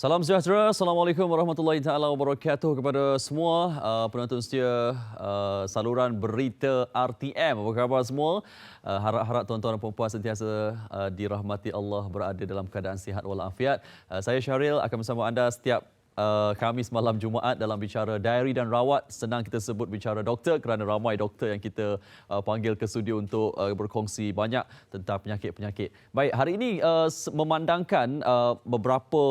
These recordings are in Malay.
Salam sejahtera, Assalamualaikum warahmatullahi taala wabarakatuh kepada semua penonton setia saluran berita RTM. Apa khabar semua? Harap-harap tuan-tuan dan puan-puan sentiasa dirahmati Allah, berada dalam keadaan sihat walafiat. Saya Syahril akan bersama anda setiap Khamis malam Jumaat dalam bicara diary dan rawat. Senang kita sebut bicara doktor kerana ramai doktor yang kita panggil ke studio untuk berkongsi banyak tentang penyakit-penyakit. Baik, hari ini memandangkan beberapa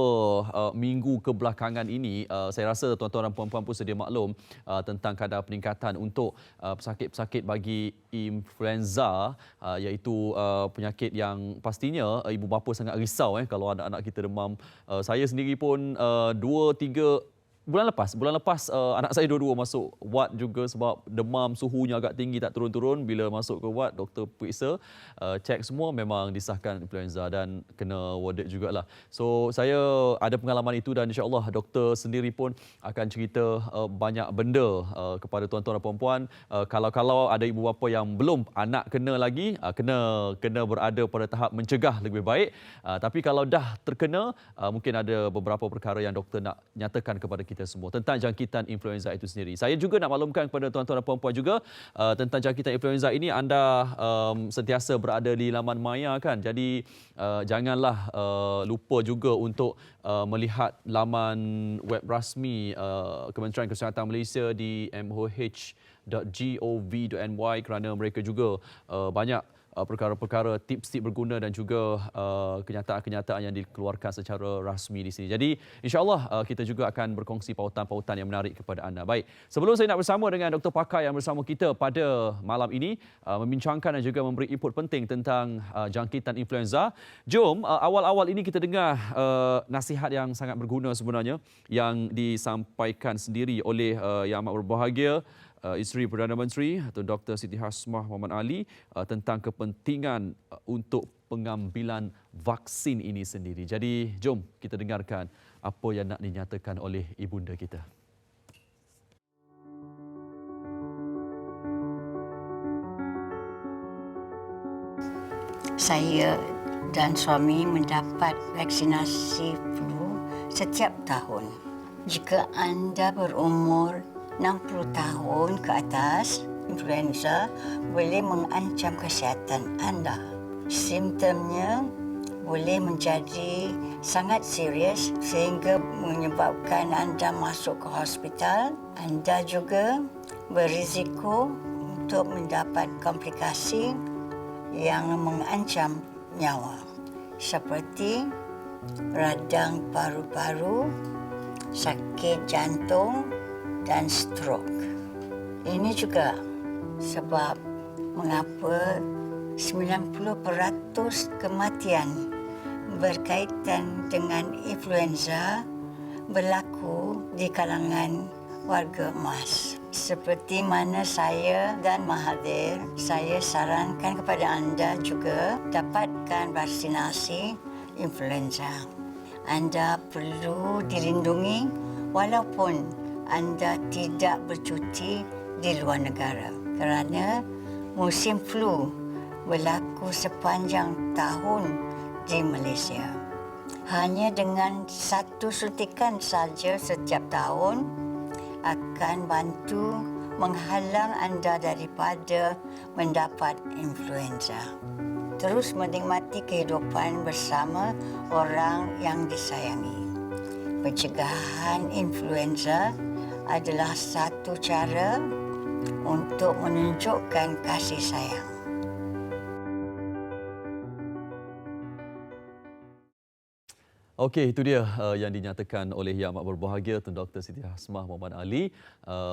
minggu kebelakangan ini, saya rasa tuan-tuan dan puan-puan pun sedia maklum tentang kadar peningkatan untuk pesakit-pesakit bagi influenza, iaitu penyakit yang pastinya ibu bapa sangat risau kalau anak-anak kita demam. Saya sendiri pun 2-3 bulan lepas anak saya dua-dua masuk ward juga sebab demam, suhunya agak tinggi tak turun-turun. Bila masuk ke ward, doktor periksa, cek semua, memang disahkan influenza dan kena warded jugalah. So saya ada pengalaman itu dan insya-Allah doktor sendiri pun akan cerita banyak benda kepada tuan-tuan dan puan-puan. Kalau ada ibu bapa yang belum anak kena lagi, kena berada pada tahap mencegah lebih baik. Tapi kalau dah terkena, mungkin ada beberapa perkara yang doktor nak nyatakan kepada kita semua tentang jangkitan influenza itu sendiri. Saya juga nak maklumkan kepada tuan-tuan dan puan-puan juga tentang jangkitan influenza ini. Anda sentiasa berada di laman maya kan. Jadi janganlah lupa juga untuk melihat laman web rasmi Kementerian Kesihatan Malaysia di moh.gov.my kerana mereka juga banyak perkara-perkara, tips-tips berguna dan juga kenyataan-kenyataan yang dikeluarkan secara rasmi di sini. Jadi insya-Allah kita juga akan berkongsi pautan-pautan yang menarik kepada anda. Baik, sebelum saya nak bersama dengan doktor pakar yang bersama kita pada malam ini membincangkan dan juga memberi input penting tentang jangkitan influenza, jom awal-awal ini kita dengar nasihat yang sangat berguna sebenarnya yang disampaikan sendiri oleh Yang Amat Berbahagia Isteri Perdana Menteri atau Dr. Siti Hasmah Mohamad Ali tentang kepentingan untuk pengambilan vaksin ini sendiri. Jadi jom kita dengarkan apa yang nak dinyatakan oleh ibunda kita. Saya dan suami mendapat vaksinasi flu setiap tahun. Jika anda berumur 60 tahun ke atas, influenza boleh mengancam kesihatan anda. Simptomnya boleh menjadi sangat serius sehingga menyebabkan anda masuk ke hospital. Anda juga berisiko untuk mendapat komplikasi yang mengancam nyawa seperti radang paru-paru, sakit jantung dan stroke. Ini juga sebab mengapa 90% kematian berkaitan dengan influenza berlaku di kalangan warga emas. Seperti mana saya dan Mahathir, saya sarankan kepada anda juga dapatkan vaksinasi influenza. Anda perlu dilindungi walaupun anda tidak bercuti di luar negara kerana musim flu berlaku sepanjang tahun di Malaysia. Hanya dengan satu suntikan saja setiap tahun akan bantu menghalang anda daripada mendapat influenza. Terus menikmati kehidupan bersama orang yang disayangi. Pencegahan influenza adalah satu cara untuk menunjukkan kasih sayang. Okey, itu dia yang dinyatakan oleh Yang Amat Berbahagia Tun Dr. Siti Hasmah Mohamad Ali.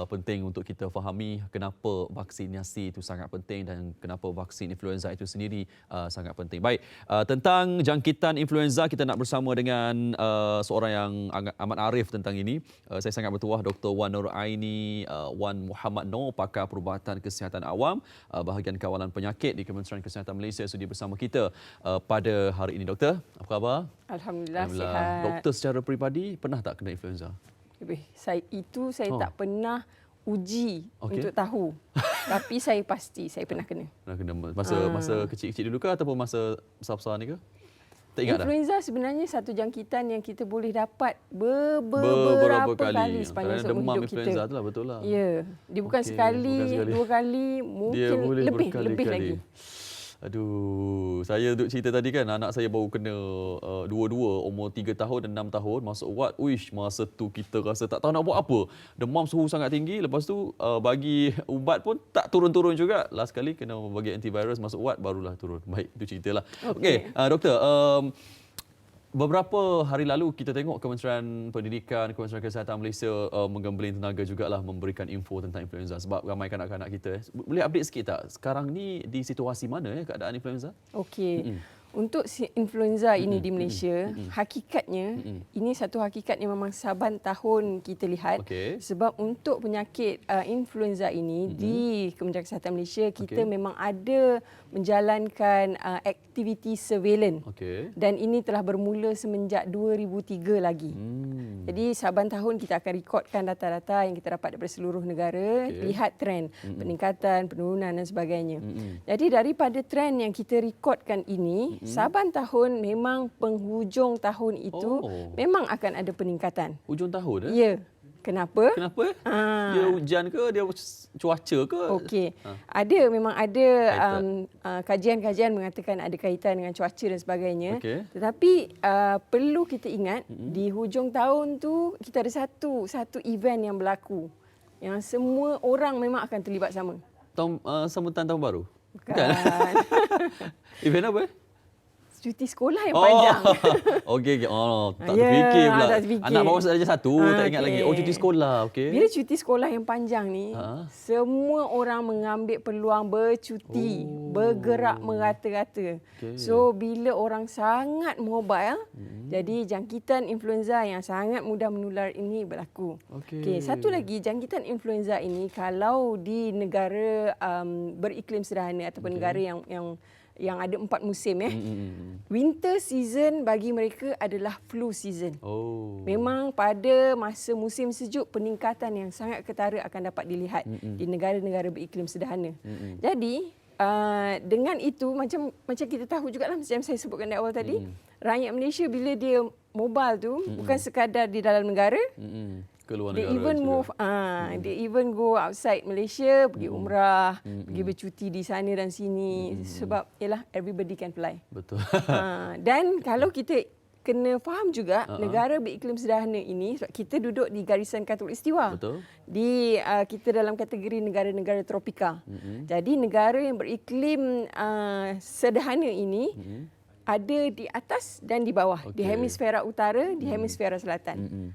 Penting untuk kita fahami kenapa vaksinasi itu sangat penting dan kenapa vaksin influenza itu sendiri sangat penting. Baik, tentang jangkitan influenza kita nak bersama dengan seorang yang amat arif tentang ini. Saya sangat bertuah Dr. Wan Nur Aini Wan Muhammad Noor, pakar perubatan kesihatan awam, bahagian kawalan penyakit di Kementerian Kesihatan Malaysia, sudi bersama kita pada hari ini. Doktor, apa Apa khabar? Alhamdulillah sihat. Doktor secara peribadi pernah tak kena influenza? Saya tak pernah uji untuk tahu. Tapi saya pasti saya pernah kena. Pernah kena masa kecil-kecil dulu ke ataupun masa besar-besar ni ke? Tak ingat influenza sebenarnya satu jangkitan yang kita boleh dapat beberapa kali sepanjang seumur demam hidup influenza kita. tu lah, betul lah. Ya, dia bukan sekali, dua kali, Dia mungkin boleh lebih berkali-kali. lagi. Aduh, saya duk cerita tadi kan, anak saya baru kena dua-dua, umur 3 tahun dan 6 tahun, masuk ward. Uish, masa tu kita rasa tak tahu nak buat apa. Demam suhu sangat tinggi, lepas tu bagi ubat pun tak turun-turun juga. Last kali kena bagi antivirus, masuk ward barulah turun. Baik, itu ceritalah. Okey, doktor, beberapa hari lalu kita tengok Kementerian Pendidikan, Kementerian Kesihatan Malaysia menggembleng tenaga jugalah memberikan info tentang influenza sebab ramai kanak-kanak kita. Boleh update sikit tak? Sekarang ni di situasi mana keadaan influenza? Okey. Untuk influenza ini di Malaysia, hakikatnya ini satu hakikat yang memang saban tahun kita lihat. Sebab untuk penyakit influenza ini di Kementerian Kesihatan Malaysia, kita memang ada menjalankan aktiviti surveillance. Dan ini telah bermula semenjak 2003 lagi. Jadi saban tahun kita akan rekodkan data-data yang kita dapat daripada seluruh negara, lihat trend peningkatan, penurunan dan sebagainya. Jadi daripada trend yang kita rekodkan ini, saban tahun memang penghujung tahun itu memang akan ada peningkatan. Hujung tahun? Ya. Kenapa? Kenapa? Dia hujan ke? Dia cuaca ke? Okey. Memang ada kajian-kajian mengatakan ada kaitan dengan cuaca dan sebagainya. Tetapi perlu kita ingat di hujung tahun tu kita ada satu event yang berlaku yang semua orang memang akan terlibat sama. Sambutan tahun baru? Bukan. Event apa? Cuti sekolah yang panjang. Okey. Tak terfikir pula. Tak terfikir. Anak bawa saja satu, tak ingat lagi. Cuti sekolah. Bila cuti sekolah yang panjang ni, semua orang mengambil peluang bercuti, bergerak merata-rata. So, bila orang sangat mobile, jadi jangkitan influenza yang sangat mudah menular ini berlaku. Satu lagi, jangkitan influenza ini kalau di negara beriklim sederhana ataupun negara yang ada 4 musim winter season bagi mereka adalah flu season. Memang pada masa musim sejuk peningkatan yang sangat ketara akan dapat dilihat di negara-negara beriklim sederhana. Jadi dengan itu macam kita tahu jugalah macam saya sebutkan di awal tadi, rakyat Malaysia bila dia mobile tu bukan sekadar di dalam negara, They even go outside Malaysia, pergi umrah, pergi bercuti di sana dan sini sebab ialah everybody can fly. Betul. Dan kalau kita kena faham juga negara beriklim sederhana ini sebab kita duduk di garisan khatulistiwa. Betul. Kita dalam kategori negara-negara tropika. Jadi negara yang beriklim sederhana ini ada di atas dan di bawah, di hemisfera utara, di hemisfera selatan.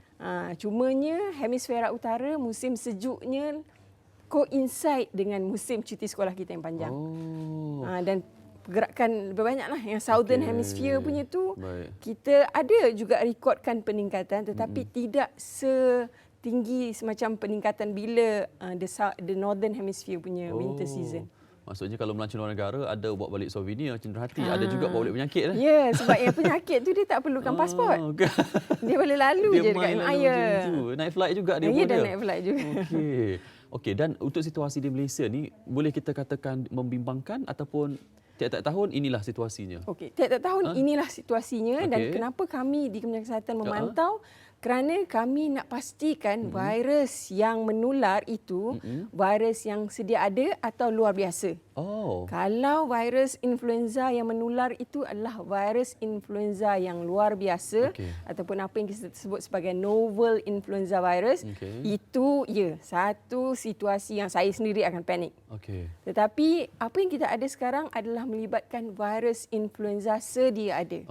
Cumanya hemisfera utara musim sejuknya coincide dengan musim cuti sekolah kita yang panjang. Dan pergerakan lebih banyaklah yang southern hemisphere punya tu kita ada juga rekodkan peningkatan tetapi tidak setinggi semacam peningkatan bila the northern hemisphere punya winter season. Maksudnya kalau melancong luar negara ada bawa balik souvenir cenderung hati, ada juga bawa balik penyakit lah. Ya, sebab yang penyakit tu dia tak perlukan pasport. Dia boleh lalu je dekat naik flight juga dia boleh. Naik flight juga. Okey, dan untuk situasi di Malaysia ni boleh kita katakan membimbangkan ataupun tiap-tiap tahun inilah situasinya? Okey, tiap-tiap tahun inilah situasinya dan kenapa kami di Kementerian Kesihatan memantau kerana kami nak pastikan virus yang menular itu virus yang sedia ada atau luar biasa. Kalau virus influenza yang menular itu adalah virus influenza yang luar biasa ataupun apa yang kita sebut sebagai novel influenza virus, itu satu situasi yang saya sendiri akan panik. Tetapi apa yang kita ada sekarang adalah melibatkan virus influenza sedia ada.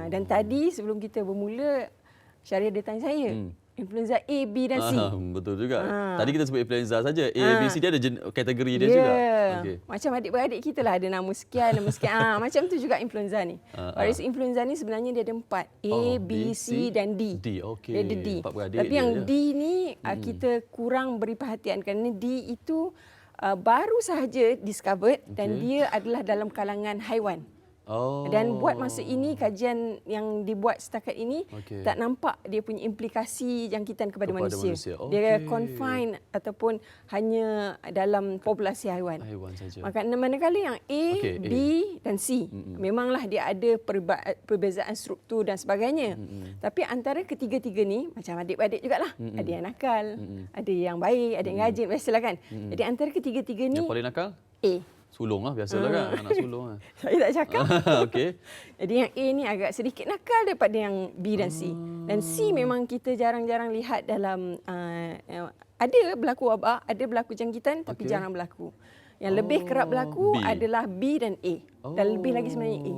Dan tadi sebelum kita bermula, Syariah dia tanya saya, influenza A, B dan C. Betul juga. Tadi kita sebut influenza saja. A, B, C dia ada kategori dia juga. Macam adik-beradik kita lah ada nama sekian, nama sekian. Macam tu juga influenza ni. Virus influenza ni sebenarnya dia ada 4. A, B, C dan D. Dia ada D. Tapi yang D ni kita kurang beri perhatian kerana D itu baru sahaja discovered dan dia adalah dalam kalangan haiwan. Oh. Dan buat masa ini kajian yang dibuat setakat ini Okey. tak nampak dia punya implikasi jangkitan kepada manusia. Okey. Dia confine ataupun hanya dalam populasi haiwan. Haiwan saja. Maka manakala yang A, Okey, B dan C, memanglah dia ada perbezaan struktur dan sebagainya. Tapi antara ketiga-tiga ni macam adik-beradik jugalah. Ada yang nakal, ada yang baik, ada yang rajin, biasalah kan. Jadi antara ketiga-tiga ni Yang paling nakal? A. Sulung lah, biasalah kan. Anak sulung lah. Saya tak cakap. Okey. Jadi yang A ni agak sedikit nakal daripada yang B dan C. Dan C memang kita jarang-jarang lihat dalam ada berlaku wabak, ada berlaku jangkitan tapi Okey. jarang berlaku. Yang lebih kerap berlaku B. adalah B dan A. Dan lebih lagi sebenarnya A.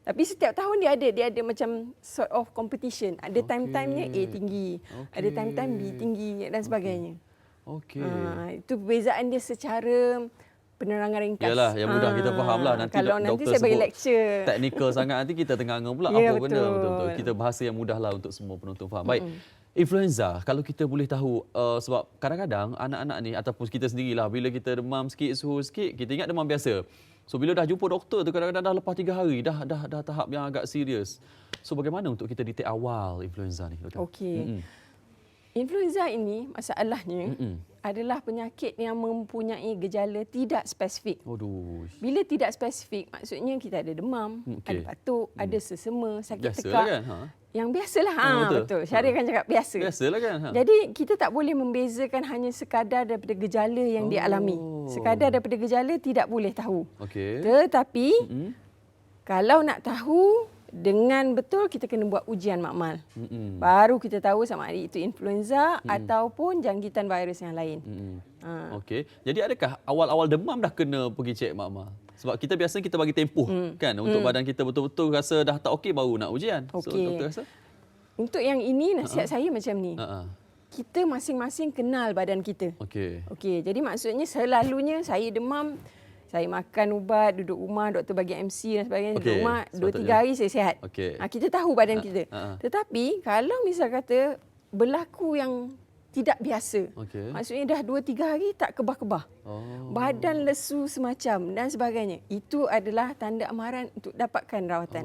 Tapi setiap tahun dia ada macam sort of competition. Ada time-timenya A tinggi, ada time-time B tinggi dan sebagainya. Okey. Itu perbezaan dia secara penerangan ringkas. Yalah, yang mudah kita faham lah. Nanti kalau nanti doktor saya bagi sebut lecture. teknikal sangat, nanti kita tengah-tengah pula Ya, apa benda. betul. Betul-betul. Kita bahasa yang mudah lah untuk semua penonton faham. Baik. Influenza, kalau kita boleh tahu, sebab kadang-kadang anak-anak ni ataupun kita sendirilah, bila kita demam sikit, suhu sikit, kita ingat demam biasa. So bila dah jumpa doktor tu kadang-kadang dah lepas 3 hari dah tahap yang agak serius. So bagaimana untuk kita detect awal influenza ni, doktor? Okey. Influenza ini masalahnya adalah penyakit yang mempunyai gejala tidak spesifik. Aduh. Bila tidak spesifik, maksudnya kita ada demam, Okey. ada batuk, ada sesema, sakit Biasalah tekak. kan? Yang biasalah. betul. Betul. Syahrir kan cakap biasa. Biasalah kan? Jadi kita tak boleh membezakan hanya sekadar daripada gejala yang dialami. Sekadar daripada gejala tidak boleh tahu. Okey. Tetapi kalau nak tahu dengan betul kita kena buat ujian makmal. Baru kita tahu sama ada itu influenza ataupun jangkitan virus yang lain. Okey. Jadi adakah awal-awal demam dah kena pergi cek makmal? Sebab kita biasanya kita bagi tempoh kan untuk badan kita betul-betul rasa dah tak okey baru nak ujian. So Okey. doktor rasa? Untuk yang ini nasihat saya macam ni. Kita masing-masing kenal badan kita. Okey. Okey, jadi maksudnya selalunya saya demam, saya makan ubat, duduk rumah, doktor bagi MC dan sebagainya, Okey, duduk rumah 2-3 sepatutnya. hari saya sihat. Okey. Kita tahu badan kita. Tetapi kalau misal kata berlaku yang tidak biasa, Okey. maksudnya dah 2-3 hari tak kebah-kebah, badan lesu semacam dan sebagainya, itu adalah tanda amaran untuk dapatkan rawatan.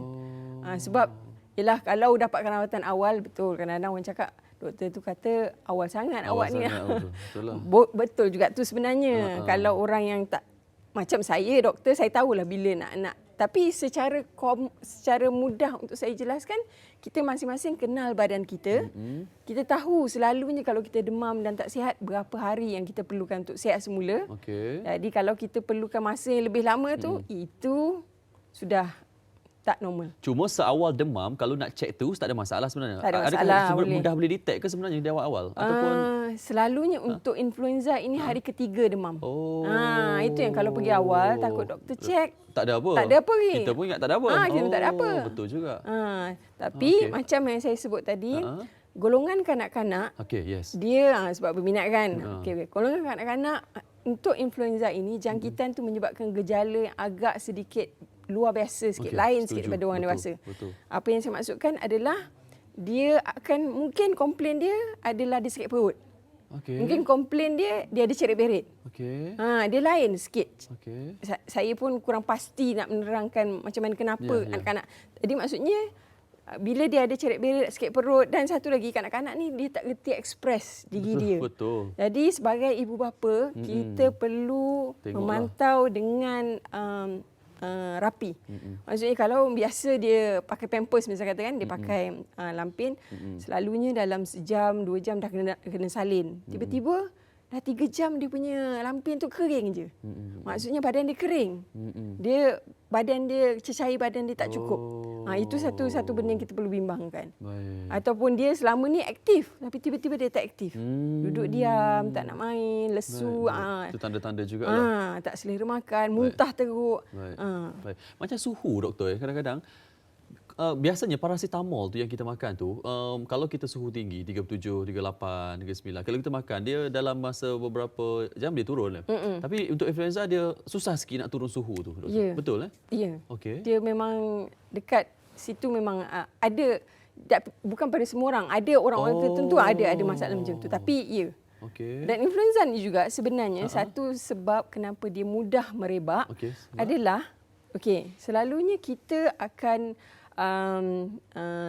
Sebab yelah kalau dapatkan rawatan awal, betul kadang-kadang orang cakap doktor tu kata awal sangat awak ni. Betul lah. Betul juga tu sebenarnya. Kalau orang yang tak macam saya doktor, saya tahulah bila nak. Tapi secara mudah untuk saya jelaskan, kita masing-masing kenal badan kita. Kita tahu selalunya kalau kita demam dan tak sihat, berapa hari yang kita perlukan untuk sihat semula. Okey. Jadi kalau kita perlukan masa yang lebih lama tu, itu sudah tak normal. Cuma seawal demam, kalau nak cek tu tak ada masalah sebenarnya. Tak ada masalah, Adakah boleh. mudah boleh detect ke sebenarnya di awal-awal? Ataupun Selalunya untuk influenza ini hari ketiga demam. Oh. Itu yang kalau pergi awal takut doktor cek. Tak ada apa? Tak ada apa lagi. Kita pun ingat tak ada apa? Kita pun tak ada apa. Betul juga. Tapi Okey. macam yang saya sebut tadi, golongan kanak-kanak, Okey, yes. dia sebab berminat kan. Okey, golongan kanak-kanak untuk influenza ini jangkitan tu menyebabkan gejala yang agak sedikit luar biasa sikit, Okey, lain setuju. sikit daripada orang Betul, dewasa. betul. Apa yang saya maksudkan adalah dia akan mungkin komplain dia adalah dia sakit perut. Okey. Mungkin komplain dia ada cerit berit. Okey. Dia lain sikit. Okey. Saya pun kurang pasti nak menerangkan macam mana kenapa Ya. anak-anak. Jadi maksudnya bila dia ada cerit berit, sakit perut dan satu lagi kanak-kanak ni dia tak reti express diri dia. Betul. Jadi sebagai ibu bapa, kita perlu Tengoklah. memantau dengan rapi. Maksudnya kalau biasa dia pakai pampers misalnya katakan dia pakai lampin, selalunya dalam sejam 2 jam dah kena salin. Tiba-tiba dah 3 jam dia punya lampin tu kering je. Maksudnya badan dia kering. Badan dia cecair badan dia tak cukup. Itu satu benda yang kita perlu bimbangkan. Baik. Ataupun dia selama ni aktif tapi tiba-tiba dia tak aktif. Duduk diam, tak nak main, lesu, Itu tanda-tanda jugalah. tak selera makan, muntah teruk. Baik. Baik. Macam suhu doktor kadang-kadang biasanya paracetamol tu yang kita makan tu kalau kita suhu tinggi 37, 38, 39, kalau kita makan dia dalam masa beberapa jam dia turun. Tapi untuk influenza dia susah sikit nak turun suhu tu doktor. Ya. Betul Ya. Okey. Dia memang dekat situ memang ada bukan pada semua orang. Ada orang-orang tertentu ada masalah macam tu. Tapi ya. Okey. Dan influenza ni juga sebenarnya satu sebab kenapa dia mudah merebak Okey, sebab? adalah Okey, selalunya kita akan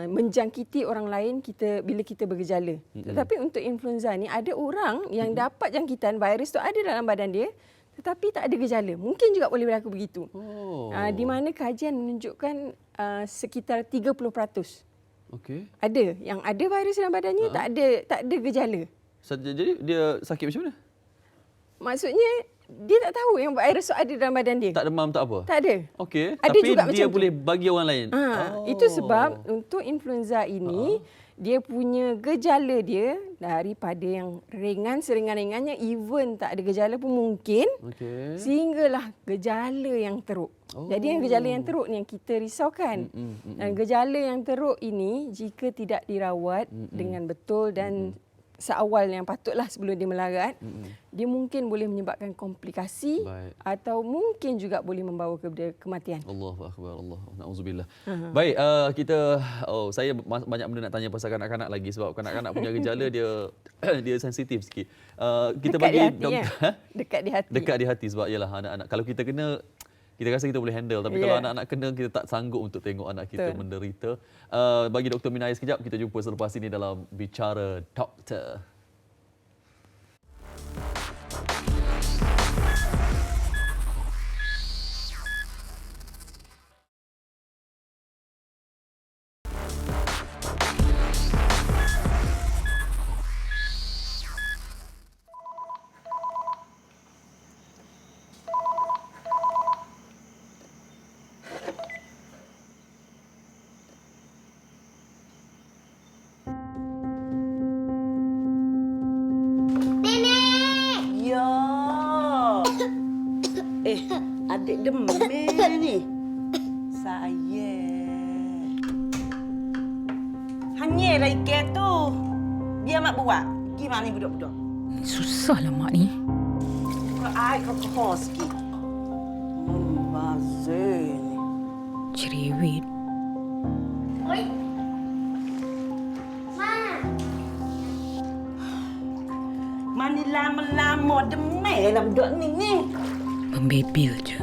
menjangkiti orang lain bila kita bergejala. Tetapi untuk influenza ni ada orang yang dapat jangkitan virus tu ada dalam badan dia tetapi tak ada gejala. Mungkin juga boleh berlaku begitu. Di mana kajian menunjukkan sekitar 30%. Okey. Ada yang ada virus dalam badannya tak ada gejala. Jadi dia sakit macam mana? Maksudnya dia tak tahu yang virus tu ada dalam badan dia. Tak demam, tak apa? Tak ada. Okey. Ada Tapi juga dia macam boleh tu. bagi orang lain. Itu sebab untuk influenza ini dia punya gejala dia daripada yang ringan seringan-ringannya, even tak ada gejala pun mungkin, sehinggalah gejala yang teruk. Jadi yang gejala yang teruk ni yang kita risaukan. Dan gejala yang teruk ini jika tidak dirawat dengan betul dan seawal yang patutlah sebelum dia melarat, dia mungkin boleh menyebabkan komplikasi atau mungkin juga boleh membawa kepada kematian. Allahu akbar, Allah, na'udzubillah. Baik, saya banyak benda nak tanya pasal kanak-kanak lagi sebab kanak-kanak punya gejala dia sensitif sikit. Kita Dekat bagi di hati, doktor dekat di hati. Dekat di hati sebab ialah anak-anak kalau kita kena kita rasa kita boleh handle, tapi kalau anak-anak kena kita tak sanggup untuk tengok anak kita menderita. Bagi Dr. Minaya sekejap, kita jumpa selepas ini dalam Bicara Doktor. Adik demam ni. Saya. Hanya lah ikat tu. Dia mak buat. Gimana ni budak-budak? Susahlah mak ni. Kau air kau sikit. Bazir ni. Cerewet. Oi. Ma. Mani lama-lama demai lah budak ni. Membebel je.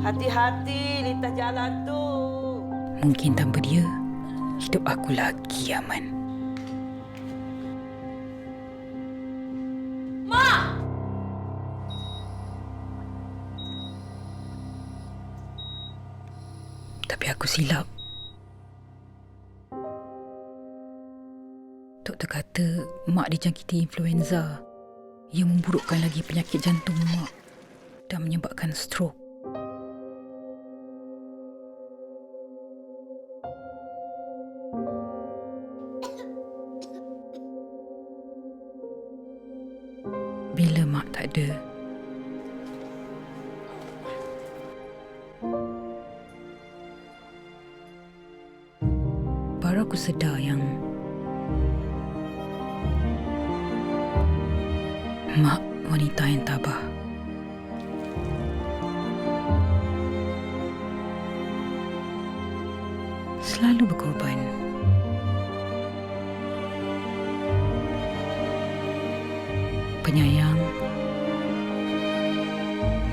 Hati-hati lintas jalan tu. Mungkin tanpa dia, hidup aku lagi aman. Ma. Tapi aku silap. Doktor kata mak dijangkiti influenza yang memburukkan lagi penyakit jantung mak dan menyebabkan strok. Bila mak tak ada, baru aku sedar yang mak wanita yang tabah. Selalu berkorban. Penyayang.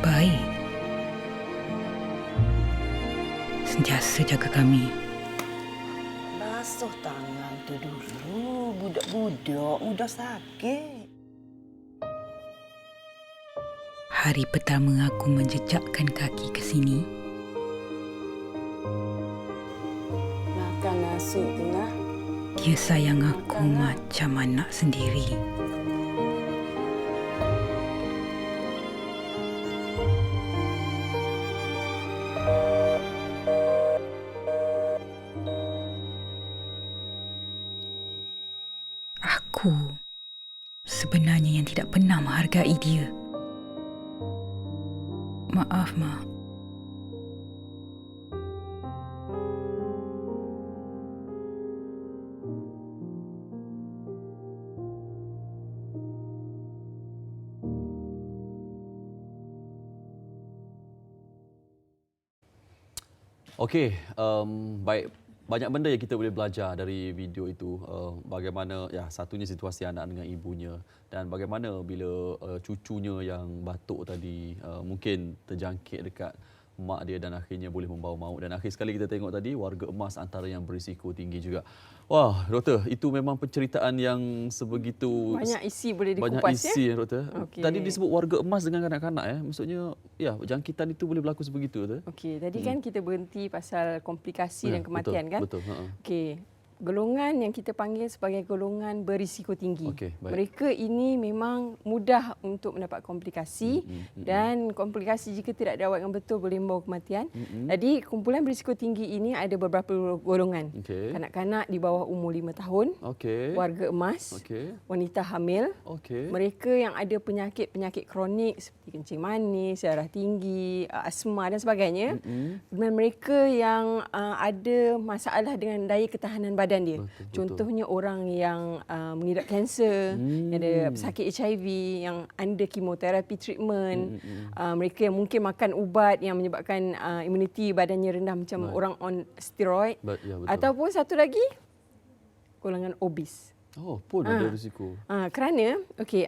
Baik. Sentiasa jaga kami. Basuh tangan tu dulu. Budak-budak mudah sakit. Hari pertama aku menjejakkan kaki ke sini, Makan nasi tu lah. dia sayang aku macam anak sendiri. Aku sebenarnya yang tidak pernah menghargai dia. Maaf, Mak. Okey, baik. banyak benda yang kita boleh belajar dari video itu. Bagaimana satunya situasi anak dengan ibunya dan bagaimana bila cucunya yang batuk tadi mungkin terjangkit dekat mak dia dan akhirnya boleh membawa maut. Dan akhir sekali kita tengok tadi warga emas antara yang berisiko tinggi juga. Wah, doktor, itu memang penceritaan yang sebegitu Banyak isi boleh banyak dikupas isi doktor. Okey. Tadi disebut warga emas dengan kanak-kanak Maksudnya jangkitan itu boleh berlaku sebegitu doktor. Okey, tadi kan kita berhenti pasal komplikasi dan kematian betul, kan? Betul. Okey. Golongan yang kita panggil sebagai golongan berisiko tinggi. Okey, baik. Mereka ini memang mudah untuk mendapat komplikasi dan komplikasi jika tidak dirawat dengan betul boleh membawa kematian. Jadi kumpulan berisiko tinggi ini ada beberapa golongan. Okey. Kanak-kanak di bawah umur 5 tahun, Okey. warga emas, Okey. wanita hamil, Okey. mereka yang ada penyakit-penyakit kronik seperti kencing manis, darah tinggi, asma dan sebagainya. Dan mereka yang ada masalah dengan daya ketahanan badan dia. Betul. Contohnya orang yang mengidap kanser, yang ada pesakit HIV, yang under kemoterapi treatment, mereka yang mungkin makan ubat yang menyebabkan imuniti badannya rendah macam orang on steroid. Betul. Ataupun satu lagi, golongan obes. Oh, pun ada risiko. Kerana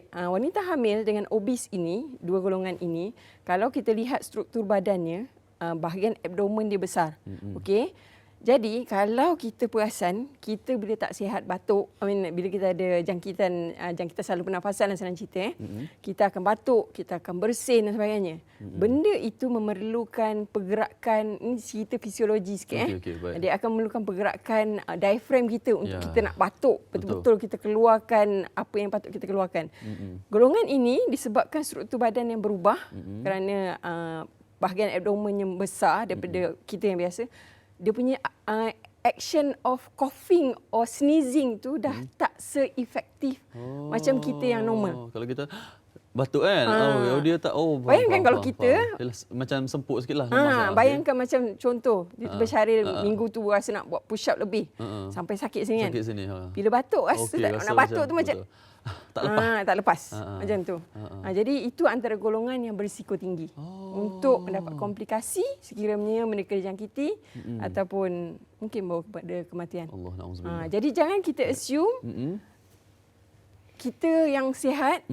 wanita hamil dengan obes ini, dua golongan ini, kalau kita lihat struktur badannya, bahagian abdomen dia besar. Okey. Jadi kalau kita perasan, kita bila tak sihat batuk, bila kita ada jangkitan saluran pernafasan dan senang cerita, kita akan batuk, kita akan bersin dan sebagainya. Benda itu memerlukan pergerakan, ini cerita fisiologi sikit. Baik. Dia akan memerlukan pergerakan diafragm kita untuk kita nak batuk. Betul-betul kita keluarkan apa yang patut kita keluarkan. Golongan ini disebabkan struktur badan yang berubah kerana bahagian abdomen yang besar daripada kita yang biasa. Dia punya action of coughing or sneezing tu dah tak se-efektif macam kita yang normal. Kalau kita batuk kan, dia tak. Bayangkan kalau kita macam semput sikit lah. Bayangkan macam contoh, Syaril minggu tu rasa nak buat push up lebih sampai sakit sini kan. Sakit sini. Bila batuk rasa nak batuk tu macam tak lepas. Macam tu. Jadi itu antara golongan yang berisiko tinggi untuk mendapat komplikasi sekiranya mereka dijangkiti ataupun mungkin bawa kepada kematian. Allah na'udzubillah. Jadi jangan kita assume kita yang sihat,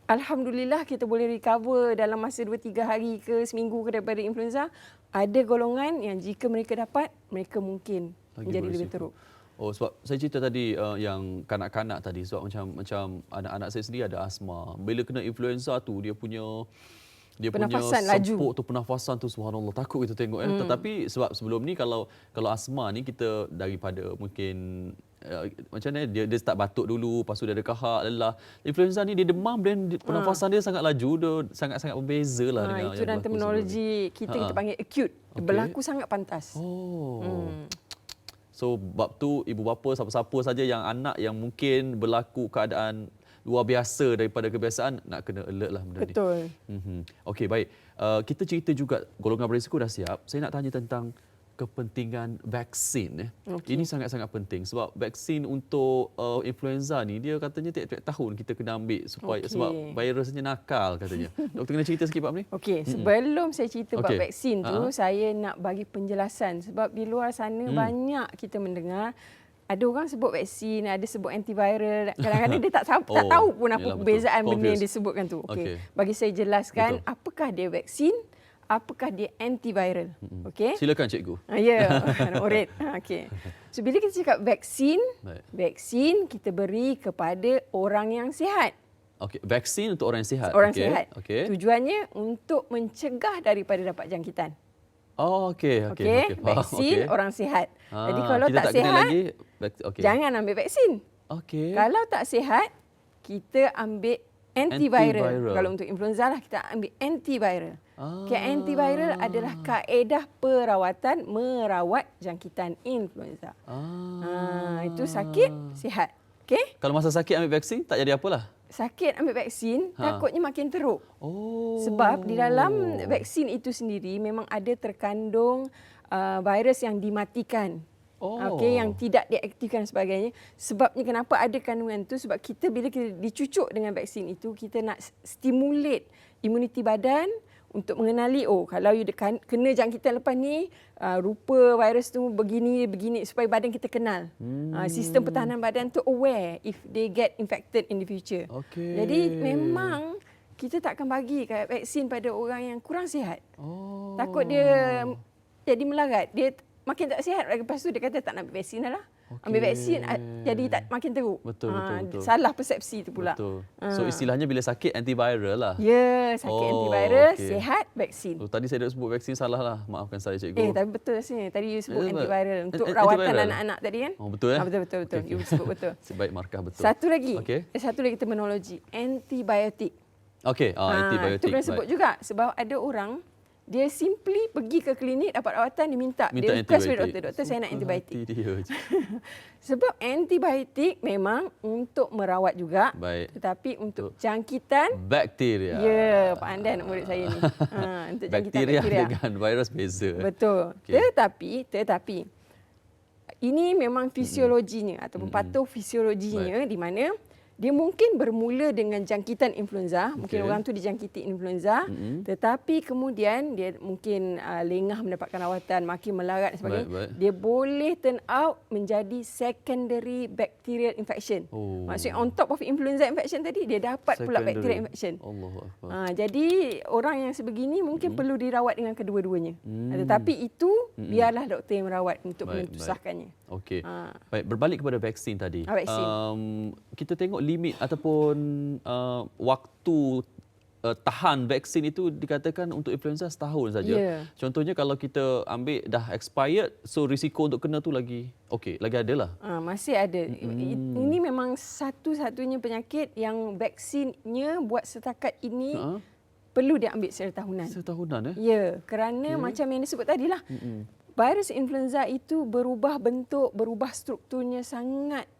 alhamdulillah kita boleh recover dalam masa 2-3 hari ke seminggu ke daripada influenza. Ada golongan yang jika mereka dapat, mereka mungkin menjadi lebih teruk. Sebab saya cerita tadi yang kanak-kanak tadi, sebab macam anak-anak saya sendiri ada asma. Bila kena influenza tu dia punya pernafasan sempuk tu, pernafasan tu, subhanallah, takut kita tengok Tetapi sebab sebelum ni kalau asma ni kita daripada mungkin macam mana dia start batuk dulu, lepas tu dia ada kahak, lelah. Influenza ni dia demam dan pernafasan dia sangat laju, dia sangat-sangat berbeza lah dengan itu yang dan berlaku terminologi kita panggil acute. Berlaku sangat pantas. So bab tu ibu bapa siapa-siapa saja yang anak yang mungkin berlaku keadaan luar biasa daripada kebiasaan, nak kena alert lah benda ni. Betul. Okey, baik. Kita cerita juga golongan berisiko dah siap. Saya nak tanya tentang kepentingan vaksin. Ini sangat-sangat penting sebab vaksin untuk influenza ni dia katanya tiap-tiap tahun kita kena ambil supaya sebab virusnya nakal katanya. Doktor kena cerita sikit bab ni? Okey, sebelum saya cerita bab vaksin tu, saya nak bagi penjelasan sebab di luar sana banyak kita mendengar ada orang sebut vaksin, ada sebut antiviral. Kadang-kadang dia tak tahu pun apa perbezaan benda yang disebutkan tu. Okey. Bagi saya jelaskan apakah dia vaksin, apakah dia antiviral. Okey? Silakan cikgu. Ya, murid. Okey. So bila kita cakap vaksin, vaksin kita beri kepada orang yang sihat. Okey, vaksin untuk orang yang sihat. Orang sihat. Okey. Tujuannya untuk mencegah daripada dapat jangkitan. Okey. Vaksin orang sihat. Jadi kalau tak sihat, jangan ambil vaksin. Okey. Kalau tak sihat, kita ambil antiviral. Kalau untuk influenza lah kita ambil antiviral. Antiviral adalah kaedah perawatan merawat jangkitan influenza. Itu sakit, sihat. Okey? Kalau masa sakit ambil vaksin tak jadi apalah. Sakit ambil vaksin, takutnya makin teruk. Sebab di dalam vaksin itu sendiri memang ada terkandung virus yang dimatikan. Yang tidak diaktifkan dan sebagainya. Sebabnya kenapa ada kandungan itu, sebab kita bila kita dicucuk dengan vaksin itu, kita nak stimulate imuniti badan untuk mengenali kalau you kena jangkitan lepas ni rupa virus tu begini supaya badan kita kenal. Sistem pertahanan badan tu aware if they get infected in the future. Okey. Jadi memang kita tak akan bagi vaksin pada orang yang kurang sihat. Takut dia jadi melarat. Dia makin tak sihat, lepas tu dia kata tak nak ambil vaksin dah lah. Ambil vaksin jadi tak makin teruk. Betul. Salah persepsi tu pula. Betul. So istilahnya bila sakit antiviral lah. Ya, sakit antiviral, okey. sihat, vaksin. Tadi saya dah sebut vaksin salah lah. Maafkan saya cikgu. Tapi betul sini. Tadi you sebut Eh, antiviral untuk antiviral. rawatan anak-anak tadi kan? Betul Betul. Okey. You sebut betul. Sebaik markah betul. Satu lagi. Okey. Satu lagi terminologi. Antibiotik. Okey, antibiotik. Itu kena sebut juga sebab ada orang dia simply pergi ke klinik dapat rawatan dia request pada doktor saya nak antibiotik. Hati dia je. Sebab antibiotik memang untuk merawat juga. Baik. Tetapi untuk jangkitan Bakteria. ya, pandai nak murid saya ni. Untuk jangkitan Bakteria bakteria. dengan virus beza. Betul. Okey. Tetapi ini memang fisiologinya ataupun patofisiologinya di mana dia mungkin bermula dengan jangkitan influenza, mungkin orang tu dijangkiti influenza, tetapi kemudian dia mungkin lengah mendapatkan rawatan, makin melarat dan sebagainya. Baik. Dia boleh turn out menjadi secondary bacterial infection. Maksudnya on top of influenza infection tadi, dia dapat pula bacterial infection. Allahu akbar. Jadi orang yang sebegini mungkin perlu dirawat dengan kedua-duanya. Tetapi itu biarlah doktor yang merawat untuk menentusahkannya. Okey. Baik, berbalik kepada vaksin tadi. Vaksin. Kita tengok limit ataupun waktu tahan vaksin itu dikatakan untuk influenza setahun saja. Ya. Contohnya kalau kita ambil dah expired, so risiko untuk kena tu lagi lagi ada lah. Masih ada. Ini memang satu-satunya penyakit yang vaksinnya buat setakat ini perlu diambil secara tahunan. Setahunan Ya, kerana macam yang disebut tadi lah. Virus influenza itu berubah bentuk, berubah strukturnya sangat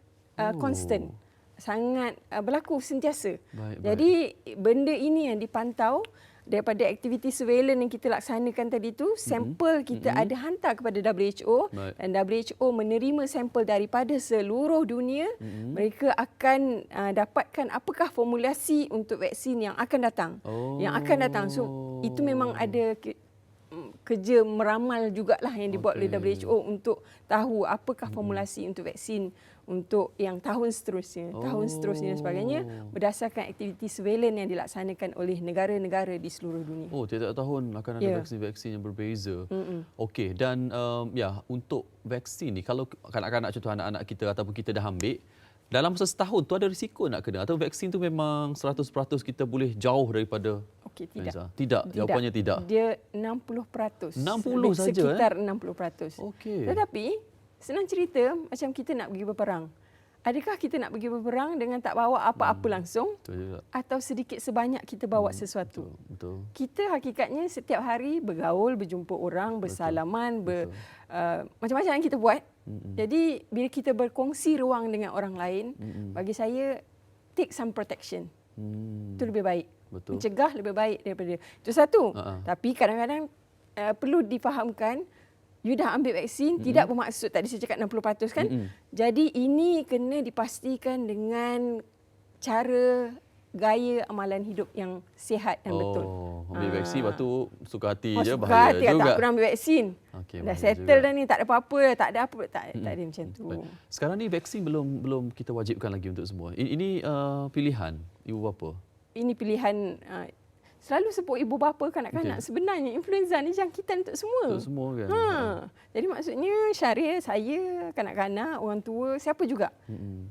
constant. Sangat berlaku sentiasa. Jadi benda ini yang dipantau daripada aktiviti surveillance yang kita laksanakan tadi tu, sampel kita ada hantar kepada WHO dan WHO menerima sampel daripada seluruh dunia. Mereka akan dapatkan apakah formulasi untuk vaksin yang akan datang. Yang akan datang. So itu memang ada kerja meramal jugalah yang dibuat oleh WHO untuk tahu apakah formulasi untuk vaksin untuk yang tahun seterusnya dan sebagainya berdasarkan aktiviti surveillance yang dilaksanakan oleh negara-negara di seluruh dunia. Tiap-tiap tahun akan ada vaksin-vaksin yang berbeza. Okey, dan untuk vaksin ni kalau kanak-kanak contoh anak-anak kita ataupun kita dah ambil dalam masa setahun tu ada risiko nak kena atau vaksin tu memang 100% kita boleh jauh daripada influenza? Tidak. Jawapannya tidak. Dia 60%. 60 saja sekitar 60%. Okey. Tetapi senang cerita macam kita nak pergi berperang. Adakah kita nak pergi berperang dengan tak bawa apa-apa langsung? Betul juga. Atau sedikit sebanyak kita bawa sesuatu? Betul. Kita hakikatnya setiap hari bergaul, berjumpa orang, bersalaman, macam-macam yang kita buat. Jadi bila kita berkongsi ruang dengan orang lain, bagi saya take some protection. Itu lebih baik. Betul. Mencegah lebih baik daripada itu satu. Tapi kadang-kadang perlu difahamkan you dah ambil vaksin tidak bermaksud tadi saya cakap 60% kan. Jadi ini kena dipastikan dengan cara gaya amalan hidup yang sihat dan betul. Ambil vaksin lepas tu suka hati je suka bahaya hati, juga. Tak pernah ambil vaksin. Okey, dah bahaya settle juga. dah ni, tak ada apa-apa, tak ada macam tu. Baik. Sekarang ni vaksin belum kita wajibkan lagi untuk semua. Ini pilihan ibu bapa. Ini pilihan selalu sebut ibu bapa kanak-kanak. Sebenarnya influenza ni jangkitan untuk semua. Untuk semua kan. Jadi maksudnya Syaril, saya, kanak-kanak, orang tua, siapa juga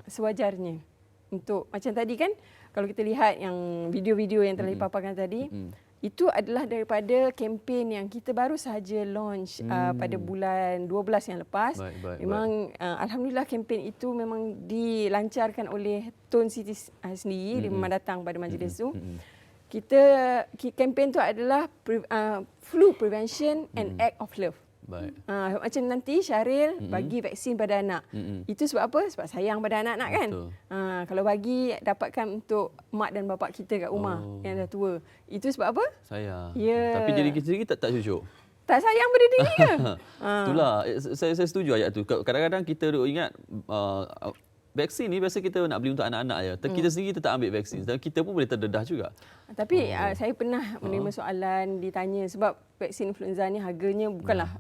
sewajarnya. Untuk macam tadi kan, kalau kita lihat yang video-video yang telah dipaparkan tadi, itu adalah daripada kempen yang kita baru sahaja launch pada bulan 12 yang lepas. Memang alhamdulillah kempen itu memang dilancarkan oleh Tun Siti sendiri. Dia memang datang pada majlis tu. Kempen tu adalah flu prevention and act of love. Macam nanti Syaril bagi vaksin pada anak. Itu sebab apa? Sebab sayang pada anak-anak kan. Kalau bagi dapatkan untuk mak dan bapa kita kat rumah yang dah tua. Itu sebab apa? Sayang. Ya. Tapi diri kita sendiri tak cucuk. Tak sayang pada diri ke? Itulah saya setuju ayat tu. Kadang-kadang kita duk ingat vaksin ni biasa kita nak beli untuk anak-anak je. Kita sendiri kita tak ambil vaksin. Dan kita pun boleh terdedah juga. Tapi saya pernah menerima soalan ditanya sebab vaksin influenza ni harganya bukanlah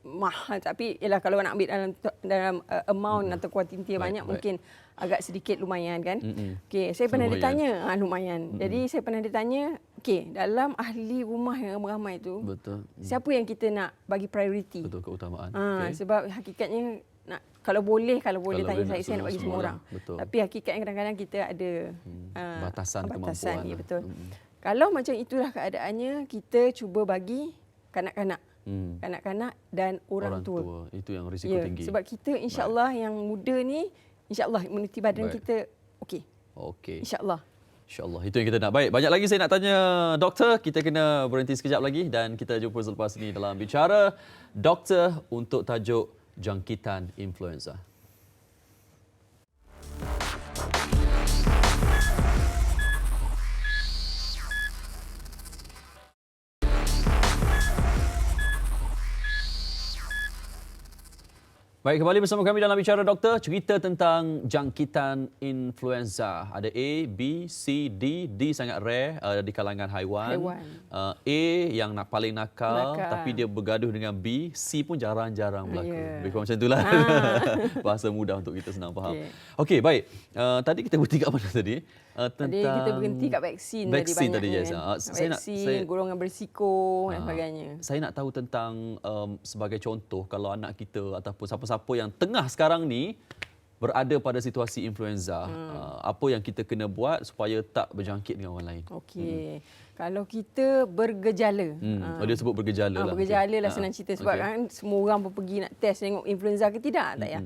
mahal, tapi ialah kalau nak ambil dalam amount atau kuantiti yang banyak mungkin agak sedikit lumayan kan. Okey, saya pernah ditanya lumayan. Jadi saya pernah ditanya, okey, dalam ahli rumah yang ramai-ramai tu, Betul. siapa yang kita nak bagi prioriti? Betul, keutamaan. Sebab hakikatnya kalau boleh Kalau tanya boleh saya nak bagi semua orang. Betul. Tapi hakikatnya kadang-kadang kita ada batasan kemampuan. Ya, betul. Kalau macam itulah keadaannya, kita cuba bagi kanak-kanak. Kanak-kanak dan orang tua. Itu yang risiko tinggi. Sebab kita insya-Allah yang muda ni, insya-Allah imuniti badan kita okey. Okey. Insya-Allah. InsyaAllah. Itu yang kita nak. Baik, banyak lagi saya nak tanya doktor. Kita kena berhenti sekejap lagi dan kita jumpa selepas ini dalam Bicara Doktor untuk tajuk jangkitan influenza. Baik, kembali bersama kami dalam Bicara Doktor. Cerita tentang jangkitan influenza. Ada A, B, C, D. D sangat rare di kalangan haiwan. A yang paling nakal tapi dia bergaduh dengan B. C pun jarang-jarang berlaku. Lebih kurang macam itulah. Bahasa mudah untuk kita senang faham. Okey, baik. Tadi kita berhenti kat mana tadi? Tadi kita berhenti kat vaksin tadi yes. kan. Vaksin, golongan berisiko dan sebagainya. Saya nak tahu tentang sebagai contoh kalau anak kita ataupun siapa-siapa yang tengah sekarang ni berada pada situasi influenza, apa yang kita kena buat supaya tak berjangkit dengan orang lain? Okey. Kalau kita bergejala. Dia sebut bergejala lah. Bergejala lah senang cerita sebab kan semua orang pun pergi nak test tengok influenza ke tidak. Tak ya.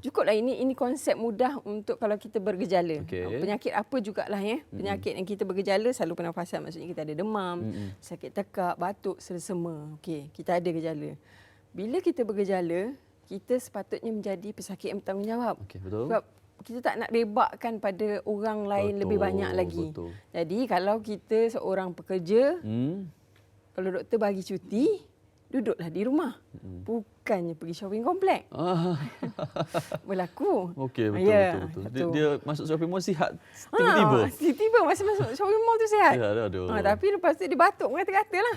Cukuplah ini konsep mudah untuk kalau kita bergejala. Penyakit apa jugalah ya. Penyakit yang kita bergejala selalu pernafasan, maksudnya kita ada demam, sakit tekak, batuk, selesema. Okey, kita ada gejala. Bila kita bergejala, kita sepatutnya menjadi pesakit yang bertanggungjawab. Okey, betul. Sebab kita tak nak rebakkan pada orang lain lebih banyak lagi. Betul. Jadi kalau kita seorang pekerja, kalau doktor bagi cuti, duduklah di rumah. Bukannya pergi shopping komplek. Berlaku. Okey, betul. Dia masuk shopping mall sihat tiba-tiba. Tiba-tiba masuk shopping mall tu sihat. Tapi lepas tu dia batuk kata-kata lah.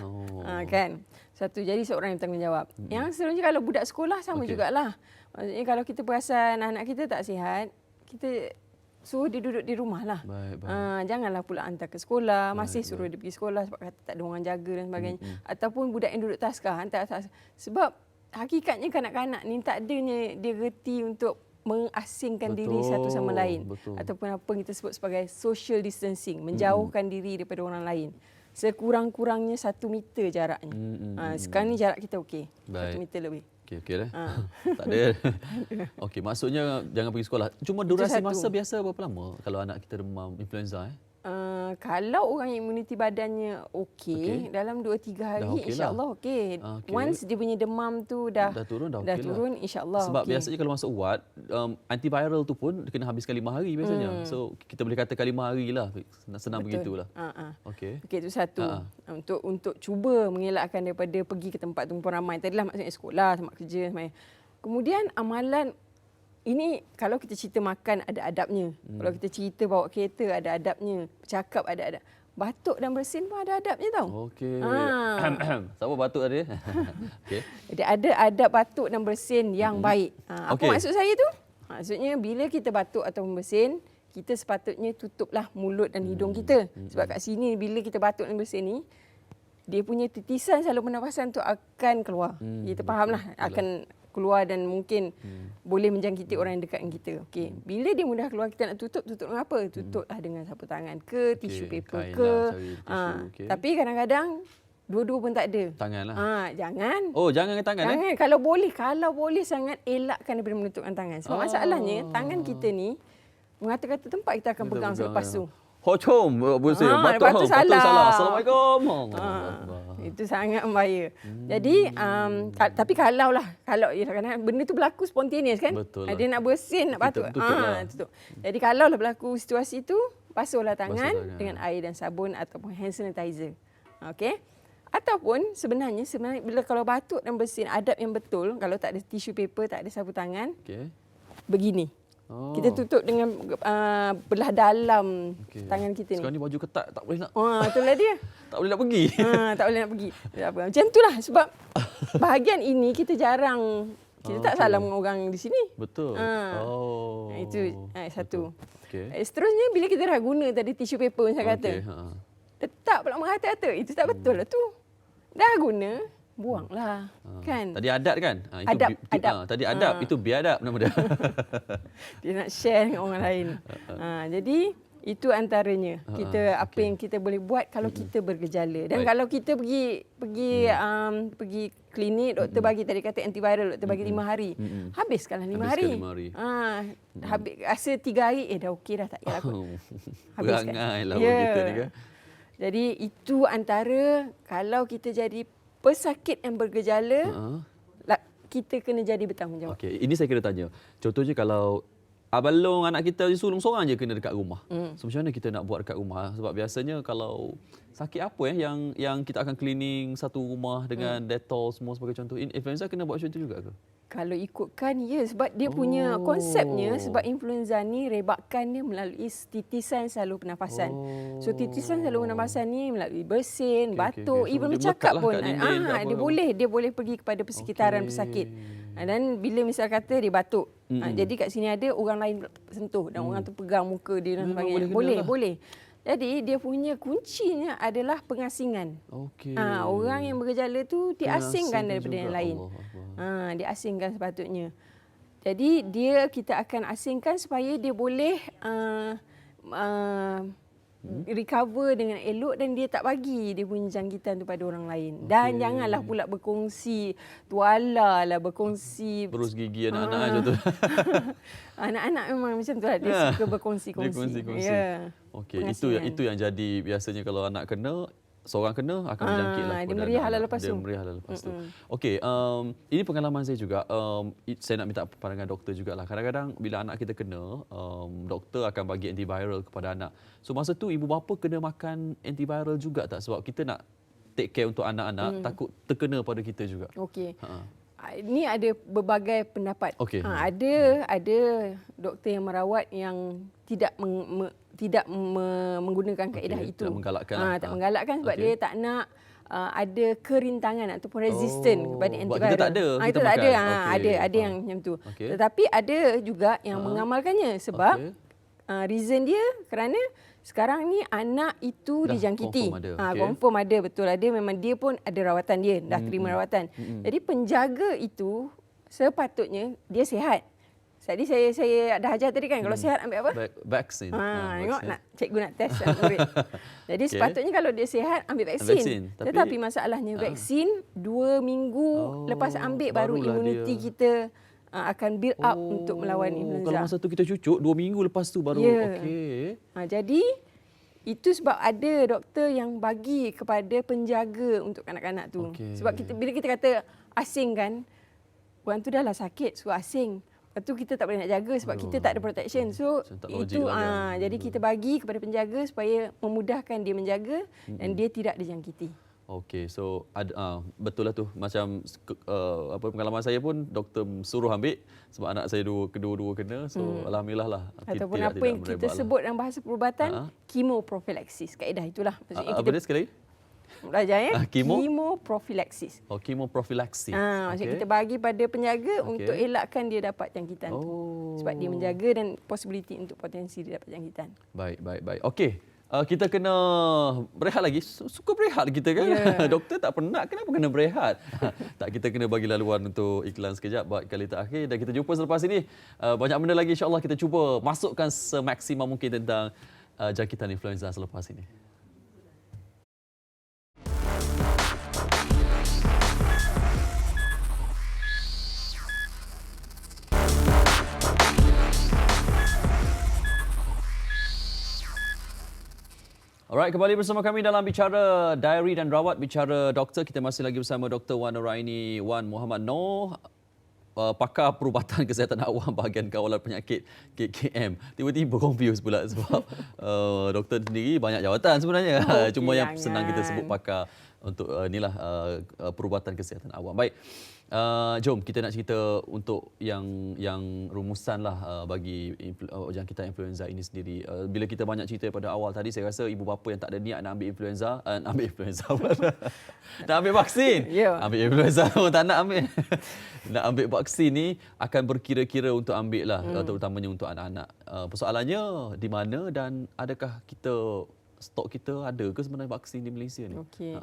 Kan? Satu, jadi seorang yang bertanggungjawab. Yang seterusnya kalau budak sekolah sama jugalah. Maksudnya kalau kita perasan anak kita tak sihat, kita suruh dia duduk di rumah lah. Janganlah pula hantar ke sekolah, masih suruh dia pergi sekolah sebab kata tak ada orang jaga dan sebagainya. Ataupun budak yang duduk taska, hantar. Sebab hakikatnya kanak-kanak ni tak adanya dia reti untuk mengasingkan diri satu sama lain. Ataupun apa kita sebut sebagai social distancing, menjauhkan diri daripada orang lain. Sekurang-kurangnya 1 meter jaraknya. Sekarang ni jarak kita okey. 1 meter lebih. Okey lah. Tak ada. Okey, maksudnya jangan pergi sekolah. Cuma durasi masa biasa berapa lama kalau anak kita demam influenza? Kalau orang yang imuniti badannya okey, dalam 2-3 hari insya-Allah okey. Once dia punya demam tu dah turun insya-Allah sebab biasanya kalau masuk ward, antiviral tu pun kena habiskan 5 hari biasanya. So kita boleh katakan 5 hari lah. Senang begitulah. Okey, itu satu. Untuk cuba mengelakkan daripada pergi ke tempat tumpuan ramai. Tadilah maksudnya sekolah, tempat kerja, semua. Kemudian amalan ini kalau kita cerita makan ada adabnya. Kalau kita cerita bawa kereta ada adabnya. Bercakap ada adab. Batuk dan bersin pun ada adabnya tau. Okey. Siapa batuk tadi? Okey. Dia ada adab batuk dan bersin yang baik. Apa maksud saya tu? Maksudnya bila kita batuk atau bersin, kita sepatutnya tutuplah mulut dan hidung kita. Sebab kat sini bila kita batuk dan bersin ni, dia punya titisan saluran pernafasan tu akan keluar. Kita fahamlah akan keluar dan mungkin boleh menjangkiti orang yang dekat dengan kita. Okey, bila dia mudah keluar kita nak tutup dengan apa? Tutuplah dengan sapu tangan ke, tisu paper ke. Tapi kadang-kadang dua-dua pun tak ada. Tangan lah. Jangan. Jangan dengan tangan. Jangan. Kalau boleh sangat elakkan daripada menutupkan tangan. Sebab masalahnya tangan kita ni mengata-kata tempat kita akan pegang selepas tu. Hocom, batuk salah. Assalamualaikum. Itu sangat bahaya. Jadi tapi kalau benda tu berlaku spontaneous kan? Betul lah. Dia nak bersin, nak batuk. Tutup. Jadi kalau berlaku situasi tu, basuhlah tangan dengan air dan sabun ataupun hand sanitizer. Okey? Ataupun sebenarnya bila kalau batuk dan bersin, adab yang betul kalau tak ada tisu paper, tak ada sapu tangan. Begini. Kita tutup dengan belah dalam tangan kita ni. Sekarang ni baju ketat tak boleh nak. Itulah dia. Tak boleh nak pergi. Tak boleh nak pergi. Tak apa. Macam itulah sebab bahagian ini kita jarang, kita tak salam dengan orang di sini. Betul. Itu satu. Okey. Seterusnya bila kita dah guna tadi tisu paper macam kata. Letak pula merata-rata. Itu tak betul lah tu. Dah guna, buanglah. Kan? Tadi adat kan? Itu Adab. Tadi adab, itu biadab nama dia. Dia nak share dengan orang lain. Jadi itu antaranya. Kita apa yang kita boleh buat kalau kita bergejala. Dan kalau kita pergi klinik, doktor bagi tadi kata antiviral, doktor bagi 5 hari. Habiskanlah 5 hari. Habis rasa 3 hari dah okey dah, tak payah kot. Habiskan. Berangai lah kita ni kan. Jadi itu antara kalau kita jadi pesakit yang bergejala, kita kena jadi bertanggungjawab. Okey, ini saya kena tanya. Contohnya kalau abang long anak kita sulung seorang je kena dekat rumah. So macam mana kita nak buat dekat rumah? Sebab biasanya kalau sakit apa yang kita akan cleaning satu rumah dengan Dettol semua sebagai contoh. Influenza kena buat macam tu juga ke? Kalau ikutkan, ya, sebab dia punya konsepnya, sebab influenza ni rebakkan dia melalui titisan saluran pernafasan. So titisan saluran pernafasan ni melalui bersin, batuk, So, even dia bercakap melekat lah pun. kat dinding, kat apa-apa. Dia boleh pergi kepada persekitaran pesakit. Dan bila misal kata dia batuk, jadi kat sini ada orang lain sentuh dan orang tu pegang muka dia dan sebagainya. Boleh. Jadi dia punya kuncinya adalah pengasingan. Orang yang bergejala tu diasingkan daripada yang lain. Diasingkan sepatutnya. Jadi kita akan asingkan supaya dia boleh recover dengan elok dan dia tak bagi dia punya jangkitan tu pada orang lain. Dan janganlah pula berkongsi tuala lah, berkongsi Berus gigi anak-anak contoh. Anak-anak memang macam tu lah, dia suka berkongsi-kongsi. Ya. Okey, itu yang jadi biasanya kalau anak kena, seorang kena akan berjangkit lah. Dia meriah lah lepas tu. Dia meriah lah lepas tu. Okey, ini pengalaman saya juga. Saya nak minta pandangan doktor jugalah. Kadang-kadang bila anak kita kena, doktor akan bagi antiviral kepada anak. So masa tu ibu bapa kena makan antiviral juga tak? Sebab kita nak take care untuk anak-anak, takut terkena pada kita juga. Okey. Ini ada berbagai pendapat. Ada doktor yang merawat yang tidak menggunakan kaedah itu. Tak menggalakkan. Tak menggalakkan sebab dia tak nak ada kerintangan ataupun resisten kepada antiviral. Kita tak ada. Itu tak ada. Ada yang macam tu. Tetapi ada juga yang mengamalkannya sebab reason dia kerana sekarang ni anak itu dijangkiti. Confirm ada, betul ada. Memang dia pun ada rawatan dia, dah terima rawatan. Jadi penjaga itu sepatutnya dia sihat. Tadi saya dah ajar tadi kan, kalau sihat ambil apa? Vaksin. Tengok nak cikgu nak test murid. Jadi sepatutnya kalau dia sihat ambil vaksin. Tetapi masalahnya vaksin 2 minggu lepas ambil baru imuniti kita akan build up untuk melawan influenza. Kalau masa tu kita cucuk 2 minggu lepas tu baru okey. Jadi itu sebab ada doktor yang bagi kepada penjaga untuk kanak-kanak tu. Sebab bila kita kata asing kan, orang tu dah lah sakit, so asing. Lepas tu kita tak boleh nak jaga sebab kita tak ada protection. So itu jadi kita bagi kepada penjaga supaya memudahkan dia menjaga dan dia tidak dijangkiti. Okey, so betul lah tu. Macam pengalaman saya pun doktor suruh ambil sebab anak saya kedua-dua kena. So alhamdulillah lah. Ataupun apa yang kita sebut dalam bahasa perubatan, chemoprophylaxis. Kaedah itulah. Maksudnya apa dia sekali? Belajar ya. Chemoprophylaxis. Chemoprophylaxis. Maksudnya kita bagi pada penjaga untuk elakkan dia dapat jangkitan tu. Sebab dia menjaga dan possibility untuk potensi dia dapat jangkitan. Baik. Okey. Kita kena berehat lagi. Suka berehat kita kan? Doktor tak penat, kenapa kena berehat? Tak, kita kena bagi laluan untuk iklan sekejap buat kali terakhir. Dan kita jumpa selepas ini. Banyak benda lagi insyaAllah kita cuba masukkan semaksimal mungkin tentang jangkitan influenza selepas ini. Alright, kembali bersama kami dalam Bicara Diary dan Rawat Bicara Doktor. Kita masih lagi bersama Dr. Wan Nuraini Wan Muhammad Noor, pakar perubatan kesihatan awam bahagian kawalan penyakit KKM. Tiba-tiba confused pula sebab doktor sendiri banyak jawatan sebenarnya. Cuma yang senang kita sebut pakar inilah perubatan kesihatan awam. Baik. Jom kita nak cerita untuk yang rumusan lah bagi jangkitan influenza ini sendiri. Bila kita banyak cerita pada awal tadi, saya rasa ibu bapa yang tak ada niat nak ambil influenza, nak ambil vaksin. Ambil influenza pun tak nak ambil. Nak ambil vaksin ni akan berkira-kira untuk ambil lah, terutamanya untuk anak-anak. Persoalannya di mana dan adakah stok kita ada ke sebenarnya vaksin di Malaysia ni? Okey.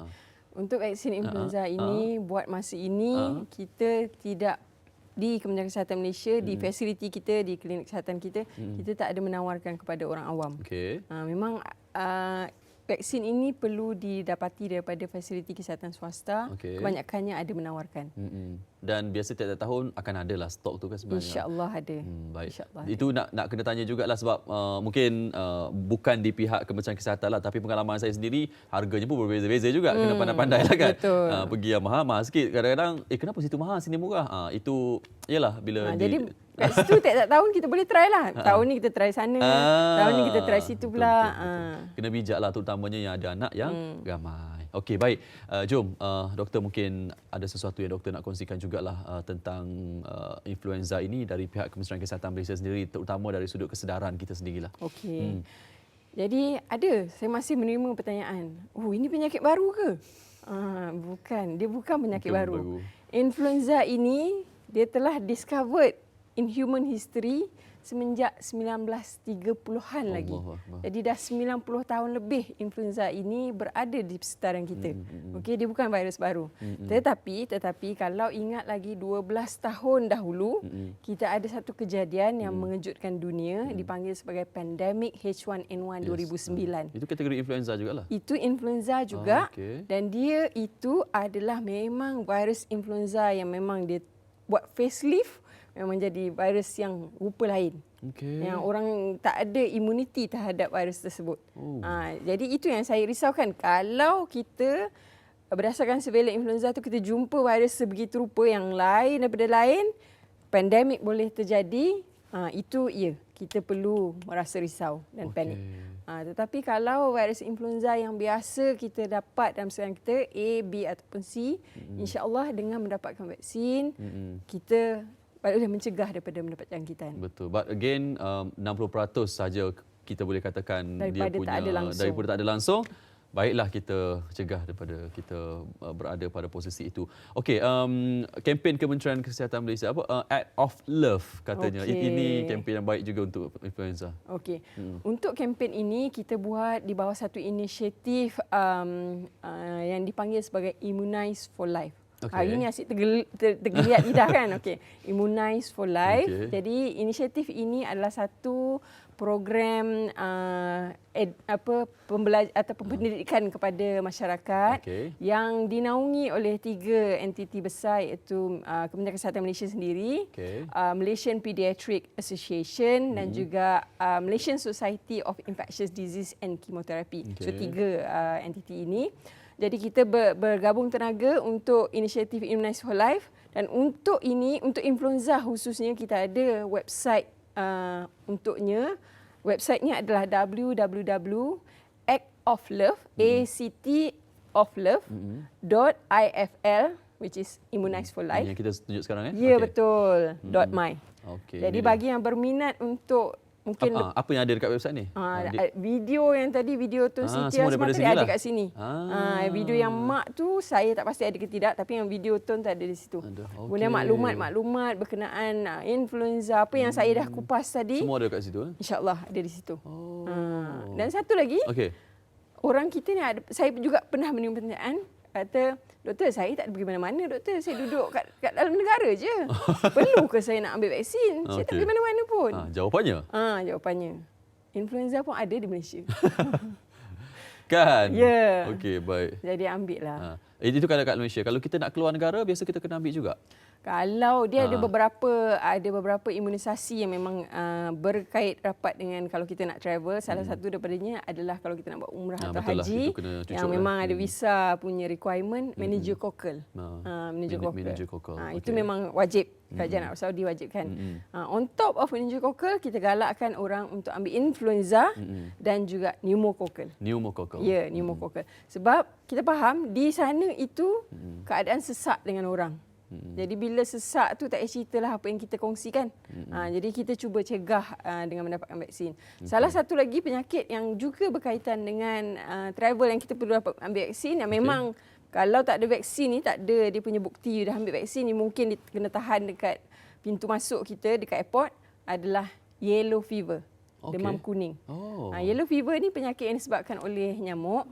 Untuk vaksin influenza ini, buat masa ini, kita tidak di Kementerian Kesihatan Malaysia, di fasiliti kita, di klinik kesihatan kita, kita tak ada menawarkan kepada orang awam. Okey. Memang vaksin ini perlu didapati daripada fasiliti kesihatan swasta. Okey. Kebanyakannya ada menawarkan. Dan biasa tiap-tiap tahun akan adalah stok tu kan sebenarnya. InsyaAllah ada. Baik. InsyaAllah Itu nak kena tanya jugalah sebab mungkin bukan di pihak Kementerian Kesihatan lah, tapi pengalaman saya sendiri harganya pun berbeza-beza juga. Kena pandai-pandai lah kan. Betul. Pergi yang mahal sikit. Kadang-kadang kenapa situ mahal sini murah? Itu ialah bila jadi kat situ tiap-tiap tahun kita boleh try lah. Tahun ni kita try sana, tahun ni kita try situ pula. Betul. Kena bijak lah terutamanya yang ada anak yang ramai. Okey, baik. Jom, doktor mungkin ada sesuatu yang doktor nak kongsikan jugalah tentang influenza ini dari pihak Kementerian Kesihatan Malaysia sendiri, terutama dari sudut kesedaran kita sendirilah. Okey. Jadi saya masih menerima pertanyaan. Ini penyakit baru ke? Bukan, dia bukan penyakit baru. Influenza ini dia telah discovered in human history semenjak 1930-an lagi. Jadi dah 90 tahun lebih influenza ini berada di sekitaran kita. Okey, dia bukan virus baru. Tetapi kalau ingat lagi 12 tahun dahulu, kita ada satu kejadian yang mengejutkan dunia dipanggil sebagai pandemik H1N1 2009. Itu kategori influenza jugalah. Itu influenza juga dan dia itu adalah memang virus influenza yang memang dia buat facelift, memang jadi virus yang rupa lain. Yang orang tak ada imuniti terhadap virus tersebut. Jadi itu yang saya risaukan. Kalau kita berdasarkan surveillance influenza tu kita jumpa virus sebegitu rupa yang lain daripada lain, pandemik boleh terjadi, itu kita perlu merasa risau dan panik. Tetapi kalau virus influenza yang biasa kita dapat dalam sekitar kita, A, B ataupun C, insya-Allah dengan mendapatkan vaksin, kita boleh mencegah daripada mendapat jangkitan. Betul. But again, 60% saja kita boleh katakan daripada dia punya daripada tak ada langsung. Baiklah kita cegah daripada kita berada pada posisi itu. Okey, kempen Kementerian Kesihatan Malaysia Act of Love katanya. Ini kempen yang baik juga untuk influenza. Okey. Untuk kempen ini kita buat di bawah satu inisiatif yang dipanggil sebagai Immunize for Life. Hari ini asyik tergeliat lidah kan. Okey. Immunize for Life. Jadi inisiatif ini adalah satu program pendidikan kepada masyarakat yang dinaungi oleh 3 entiti besar iaitu Kementerian Kesihatan Malaysia sendiri, Malaysian Pediatric Association dan juga Malaysian Society of Infectious Disease and Chemotherapy. So 3 entiti ini. Jadi kita bergabung tenaga untuk inisiatif Immunize for Life dan untuk influenza khususnya kita ada website untuknya. Websitenya adalah www.actoflove.ifl which is Immunize for Life. Yang kita tunjuk sekarang Ya, betul. .my. Jadi bagi yang berminat untuk mungkin apa yang ada dekat website ni? Video yang tadi, video Tun Siti Asma tadi ada kat sini. Video yang mak tu saya tak pasti ada ke tidak, tapi yang video Tun tak ada di situ. Kemudian maklumat-maklumat berkenaan influenza apa yang saya dah kupas tadi. Semua ada kat situ. InsyaAllah ada di situ. Dan satu lagi, orang kita ni ada, saya juga pernah menerima pertanyaan, kata, doktor saya tak pergi mana-mana doktor, saya duduk kat dalam negara je. Perlu ke saya nak ambil vaksin? Saya tak pergi mana-mana pun. Jawapannya? Jawapannya, influenza pun ada di Malaysia. Kan? Ya. Okey, baik. Jadi ambil lah. Itu kalau kat Malaysia. Kalau kita nak keluar negara, biasa kita kena ambil juga? Kalau dia ada beberapa imunisasi yang memang berkait rapat dengan kalau kita nak travel. Salah satu daripadanya adalah kalau kita nak buat umrah atau betul lah. haji Itu kena cucuk yang memang ada visa punya requirement meningococcal. Meningococcal. Itu memang wajib. Kerajaan Arab Saudi wajibkan. On top of meningococcal, kita galakkan orang untuk ambil influenza dan juga pneumococcal. Ya, pneumococcal. Sebab kita faham di sana itu keadaan sesak dengan orang. Jadi bila sesak tu tak payah ceritalah apa yang kita kongsikan. Jadi kita cuba cegah dengan mendapatkan vaksin. Salah satu lagi penyakit yang juga berkaitan dengan travel yang kita perlu dapat ambil vaksin yang memang kalau tak ada vaksin ni, tak ada dia punya bukti dah ambil vaksin ni, mungkin dia kena tahan dekat pintu masuk kita dekat airport adalah yellow fever. Demam kuning. Yellow fever ni penyakit yang disebabkan oleh nyamuk.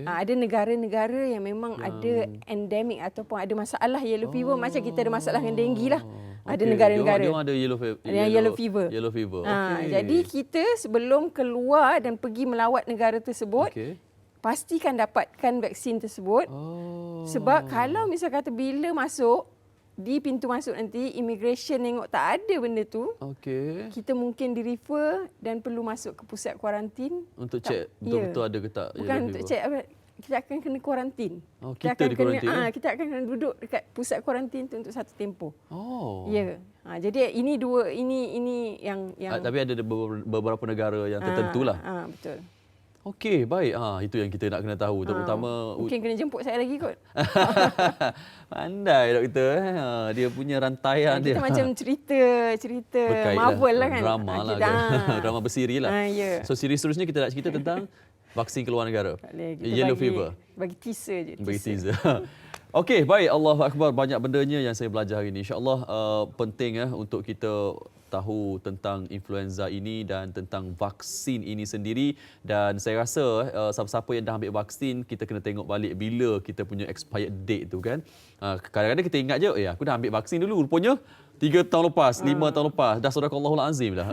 Ada negara-negara yang memang ada endemik ataupun ada masalah yellow fever macam kita ada masalah dengan denggi lah. Ada negara-negara. Dia ada yellow fever. Yellow fever. Jadi kita sebelum keluar dan pergi melawat negara tersebut, pastikan dapatkan vaksin tersebut. Sebab kalau misal kata bila masuk di pintu masuk nanti immigration tengok tak ada benda tu, kita mungkin di-refer dan perlu masuk ke pusat kuarantin untuk cek betul-betul ada ke tak. Bukan untuk cek apa, kita akan kena kuarantin. Kita di kuarantin. Kita akan kena duduk dekat pusat kuarantin tu untuk satu tempoh. Ya. Jadi ini yang tapi ada beberapa negara yang tertentulah. Betul. Okey, baik. Itu yang kita nak kena tahu. Terutama mungkin kena jemput saya lagi kot. Pandai doktor. Dia punya rantaian dia. Kita macam cerita Marvel lah kan. Drama lah. Drama bersiri lah. So siri seterusnya kita nak cerita tentang vaksin keluar negara. Yellow fever. Bagi teaser je. Bagi teaser. Okey, baik. Allahu Akbar. Banyak bendanya yang saya belajar hari ini. InsyaAllah penting untuk kita tahu tentang influenza ini dan tentang vaksin ini sendiri. Dan saya rasa siapa-siapa yang dah ambil vaksin, kita kena tengok balik bila kita punya expired date tu kan. Kadang-kadang kita ingat je, aku dah ambil vaksin dulu. Rupanya 3 tahun lepas, 5 tahun lepas, dah sadaqallahul azim dah.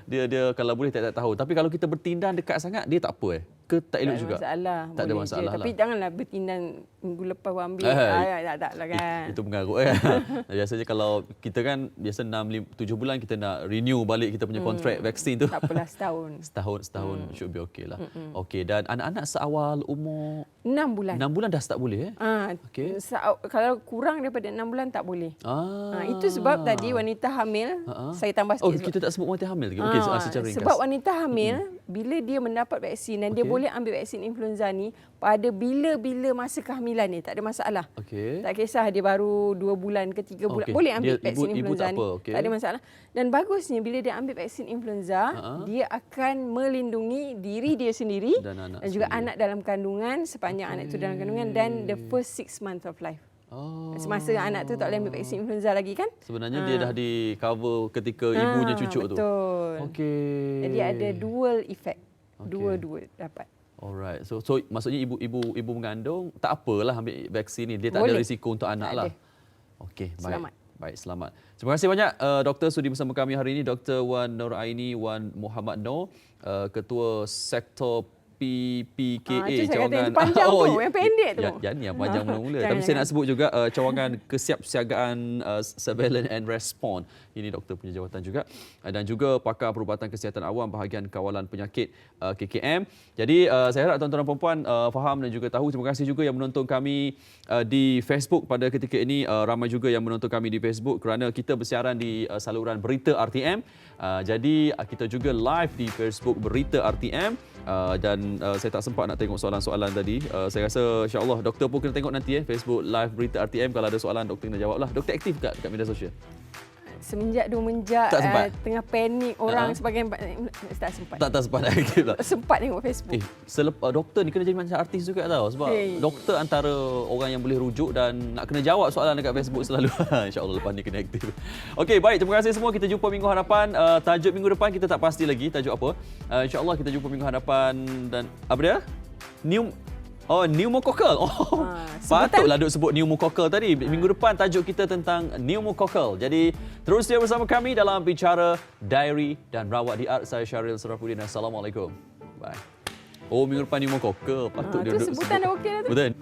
dia kalau boleh tak tahu. Tapi kalau kita bertindan dekat sangat, dia tak apa ke tak elok juga? Tak ada masalah. Tapi janganlah bertindan minggu lepas ambil. Tak lah kan. Itu mengarut kan. Biasanya kalau kita kan biasa 6-7 bulan kita nak renew balik kita punya kontrak vaksin tu. Tak apalah setahun. Setahun should be okay lah. Okey, dan anak-anak seawal umur 6 bulan. 6 bulan dah start boleh Okey. Kalau kurang daripada 6 bulan tak boleh. Itu sebab tadi wanita hamil, saya tambah sikit. Kita tak sebut wanita hamil lagi. Okey, secara ringkas. Sebab wanita hamil bila dia mendapat vaksin dan dia boleh ambil vaksin influenza ni pada bila-bila masa kehamilan ni, tak ada masalah. Tak kisah dia baru 2 bulan ke 3 bulan, boleh ambil vaksin influenza ni. Tak ada masalah. Dan bagusnya bila dia ambil vaksin influenza, dia akan melindungi diri dia sendiri dan juga anak dalam kandungan sepanjang anak itu dalam kandungan dan the first 6 months of life. Semasa anak tu tak boleh ambil vaksin influenza lagi kan? Sebenarnya dia dah di cover ketika ibunya cucuk tu. Betul. Jadi ada dual effect. Dua-dua dapat. Alright. So maksudnya ibu mengandung tak apalah ambil vaksin ni. Dia tak ada risiko untuk anak lah. Okey, baik. Selamat. Baik, selamat. Terima kasih banyak doktor sudi bersama kami hari ini, Dr. Wan Nuraini Wan Muhammad Noor, Ketua Sektor PPKA cawangan panjang tu, yang pendek tu. Yang panjang mula-mula. Tapi saya nak sebut juga cawangan kesiapsiagaan surveillance and response. Ini doktor punya jawatan juga. Dan juga pakar perubatan kesihatan awam bahagian kawalan penyakit KKM. Jadi saya harap tuan-tuan dan puan faham dan juga tahu. Terima kasih juga yang menonton kami di Facebook pada ketika ini. Ramai juga yang menonton kami di Facebook kerana kita bersiaran di saluran Berita RTM. Jadi kita juga live di Facebook Berita RTM. Dan saya tak sempat nak tengok soalan-soalan tadi. Saya rasa insya-Allah doktor pun kena tengok nanti Facebook live Berita RTM. Kalau ada soalan doktor kena jawablah. Doktor aktif dekat media sosial? Semenjak tengah panik orang sebagian tak sempat. Tak sempat aktif lah. Sempat tengok Facebook. Doktor ni kena jadi macam artis juga tau. Sebab doktor antara orang yang boleh rujuk dan nak kena jawab soalan dekat Facebook selalu. InsyaAllah lepas ni kena aktif. Okey, baik. Terima kasih semua. Kita jumpa minggu hadapan. Tajuk minggu depan kita tak pasti lagi tajuk apa. InsyaAllah kita jumpa minggu hadapan. Dan apa dia? Pneumococcal. Patutlah duk sebut pneumococcal tadi. Minggu depan tajuk kita tentang pneumococcal. Jadi terus dia bersama kami dalam Bicara Diary dan Rawat di Art. Saya Syaril Sarafuddin. Assalamualaikum. Bye. Minggu depan pneumococcal. Patut dia duk sebutan dah okey dah tu. Betul.